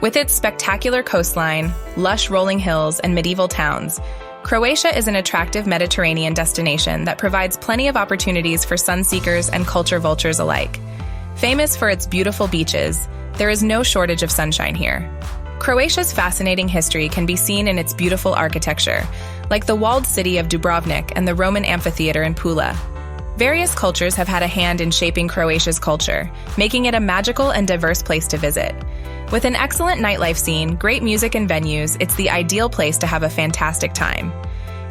With its spectacular coastline, lush rolling hills, and medieval towns, Croatia is an attractive Mediterranean destination that provides plenty of opportunities for sun-seekers and culture vultures alike. Famous for its beautiful beaches, there is no shortage of sunshine here. Croatia's fascinating history can be seen in its beautiful architecture, like the walled city of Dubrovnik and the Roman amphitheatre in Pula. Various cultures have had a hand in shaping Croatia's culture, making it a magical and diverse place to visit. With an excellent nightlife scene, great music and venues, it's the ideal place to have a fantastic time.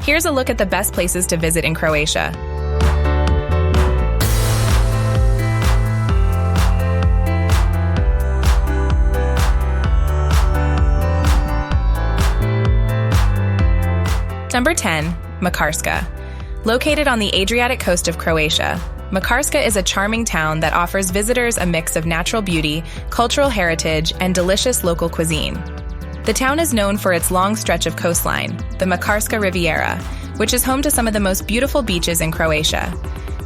Here's a look at the best places to visit in Croatia. Number 10. Makarska. Located on the Adriatic coast of Croatia, Makarska is a charming town that offers visitors a mix of natural beauty, cultural heritage, and delicious local cuisine. The town is known for its long stretch of coastline, the Makarska Riviera, which is home to some of the most beautiful beaches in Croatia.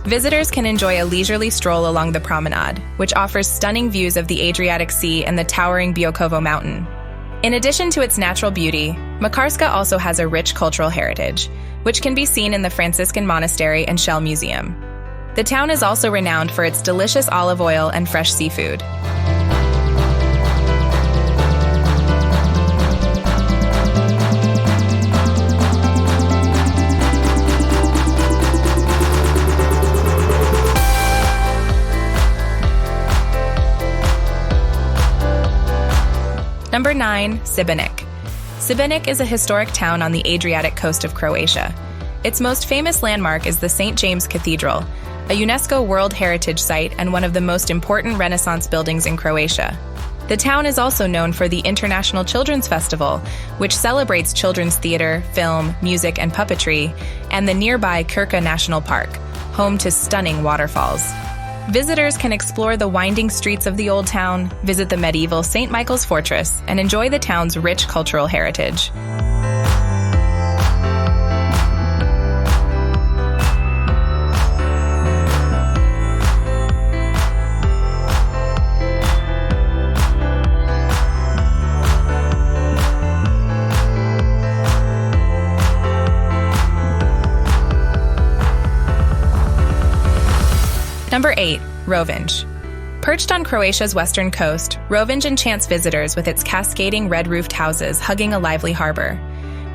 Visitors can enjoy a leisurely stroll along the promenade, which offers stunning views of the Adriatic Sea and the towering Biokovo mountain. In addition to its natural beauty, Makarska also has a rich cultural heritage, which can be seen in the Franciscan Monastery and Shell Museum. The town is also renowned for its delicious olive oil and fresh seafood. Number 9. Šibenik. Šibenik is a historic town on the Adriatic coast of Croatia. Its most famous landmark is the St. James Cathedral, a UNESCO World Heritage Site and one of the most important Renaissance buildings in Croatia. The town is also known for the International Children's Festival, which celebrates children's theater, film, music, and puppetry, and the nearby Krka National Park, home to stunning waterfalls. Visitors can explore the winding streets of the Old Town, visit the medieval St. Michael's Fortress, and enjoy the town's rich cultural heritage. Number 8. Rovinj. Perched on Croatia's western coast, Rovinj enchants visitors with its cascading red-roofed houses hugging a lively harbor.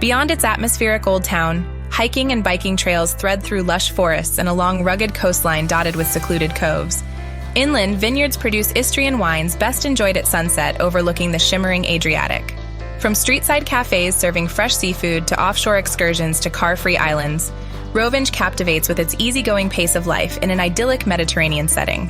Beyond its atmospheric old town, hiking and biking trails thread through lush forests and along rugged coastline dotted with secluded coves. Inland, vineyards produce Istrian wines best enjoyed at sunset overlooking the shimmering Adriatic. From street-side cafes serving fresh seafood to offshore excursions to car-free islands, Rovinj captivates with its easygoing pace of life in an idyllic Mediterranean setting.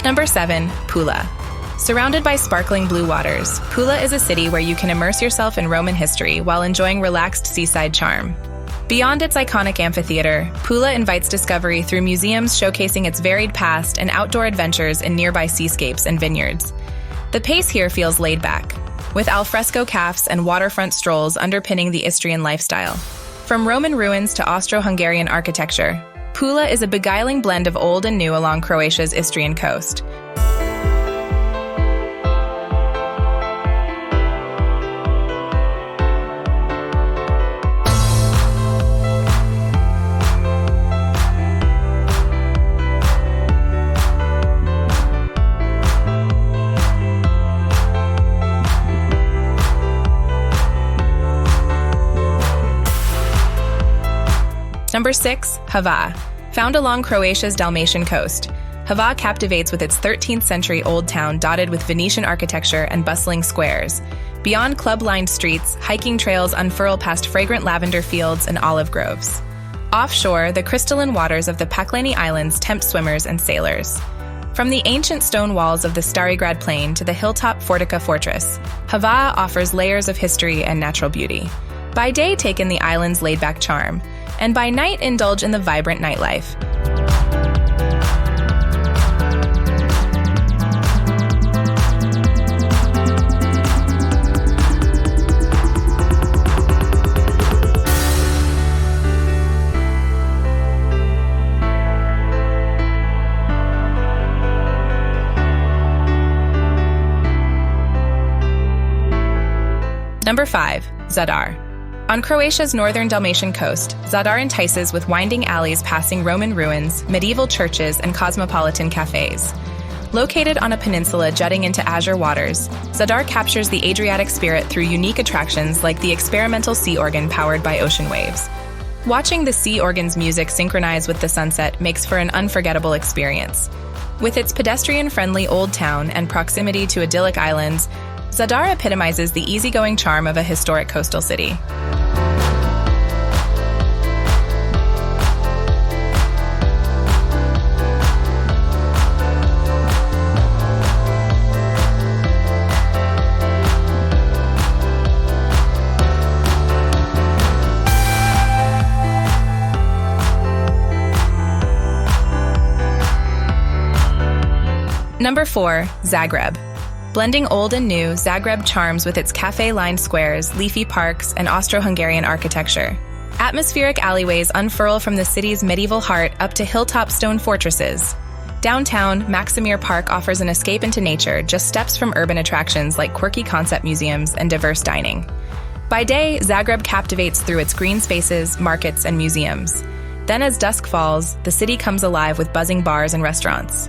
Number 7. Pula. Surrounded by sparkling blue waters, Pula is a city where you can immerse yourself in Roman history while enjoying relaxed seaside charm. Beyond its iconic amphitheatre, Pula invites discovery through museums showcasing its varied past and outdoor adventures in nearby seascapes and vineyards. The pace here feels laid back, with alfresco cafes and waterfront strolls underpinning the Istrian lifestyle. From Roman ruins to Austro-Hungarian architecture, Pula is a beguiling blend of old and new along Croatia's Istrian coast. Number 6. Hava. Found along Croatia's Dalmatian coast, Hava captivates with its 13th century old town dotted with Venetian architecture and bustling squares. Beyond club-lined streets, hiking trails unfurl past fragrant lavender fields and olive groves. Offshore, the crystalline waters of the Pakleni Islands tempt swimmers and sailors. From the ancient stone walls of the Starigrad Plain to the hilltop Fortica Fortress, Hava offers layers of history and natural beauty. By day, take in the island's laid-back charm. and by night indulge in the vibrant nightlife. Number 5. Zadar. On Croatia's northern Dalmatian coast, Zadar entices with winding alleys passing Roman ruins, medieval churches, and cosmopolitan cafes. Located on a peninsula jutting into azure waters, Zadar captures the Adriatic spirit through unique attractions like the experimental sea organ powered by ocean waves. Watching the sea organ's music synchronize with the sunset makes for an unforgettable experience. With its pedestrian-friendly old town and proximity to idyllic islands, Zadar epitomizes the easygoing charm of a historic coastal city. Number 4. Zagreb. Blending old and new, Zagreb charms with its cafe-lined squares, leafy parks, and Austro-Hungarian architecture. Atmospheric alleyways unfurl from the city's medieval heart up to hilltop stone fortresses. Downtown, Maksimir Park offers an escape into nature, just steps from urban attractions like quirky concept museums and diverse dining. By day, Zagreb captivates through its green spaces, markets, and museums. Then as dusk falls, the city comes alive with buzzing bars and restaurants.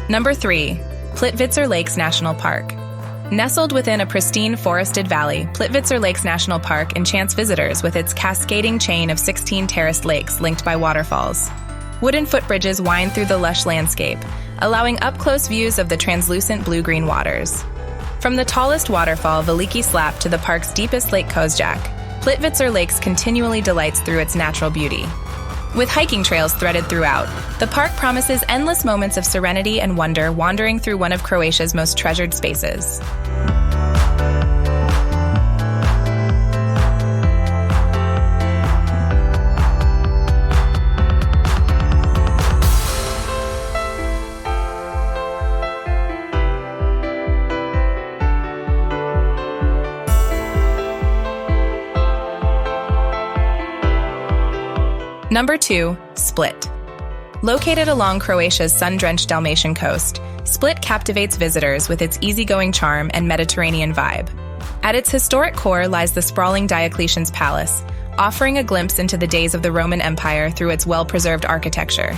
Number 3. Plitvicer Lakes National Park. Nestled within a pristine forested valley, Plitvicer Lakes National Park enchants visitors with its cascading chain of 16 terraced lakes linked by waterfalls. Wooden footbridges wind through the lush landscape, allowing up-close views of the translucent blue-green waters. From the tallest waterfall, Veliki Slap, to the park's deepest lake, Kozjak, Plitvicer Lakes continually delights through its natural beauty. With hiking trails threaded throughout, the park promises endless moments of serenity and wonder wandering through one of Croatia's most treasured spaces. Number 2. Split. Located along Croatia's sun-drenched Dalmatian coast, Split captivates visitors with its easygoing charm and Mediterranean vibe. At its historic core lies the sprawling Diocletian's Palace, offering a glimpse into the days of the Roman Empire through its well-preserved architecture.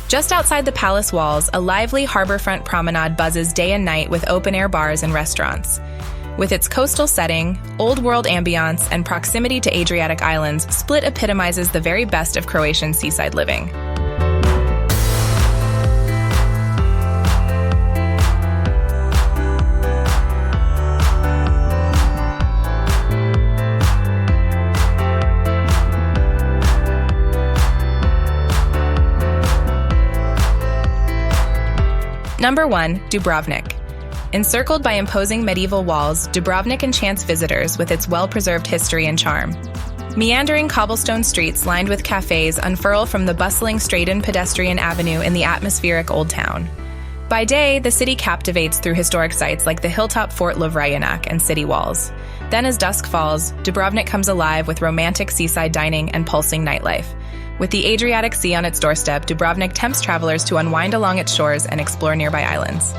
Just outside the palace walls, a lively harborfront promenade buzzes day and night with open-air bars and restaurants. With its coastal setting, old-world ambiance, and proximity to Adriatic islands, Split epitomizes the very best of Croatian seaside living. Number 1. Dubrovnik. Encircled by imposing medieval walls, Dubrovnik enchants visitors with its well-preserved history and charm. Meandering cobblestone streets lined with cafes unfurl from the bustling Straton pedestrian avenue in the atmospheric Old Town. By day, the city captivates through historic sites like the hilltop Fort Lovrijenac and city walls. Then as dusk falls, Dubrovnik comes alive with romantic seaside dining and pulsing nightlife. With the Adriatic Sea on its doorstep, Dubrovnik tempts travelers to unwind along its shores and explore nearby islands.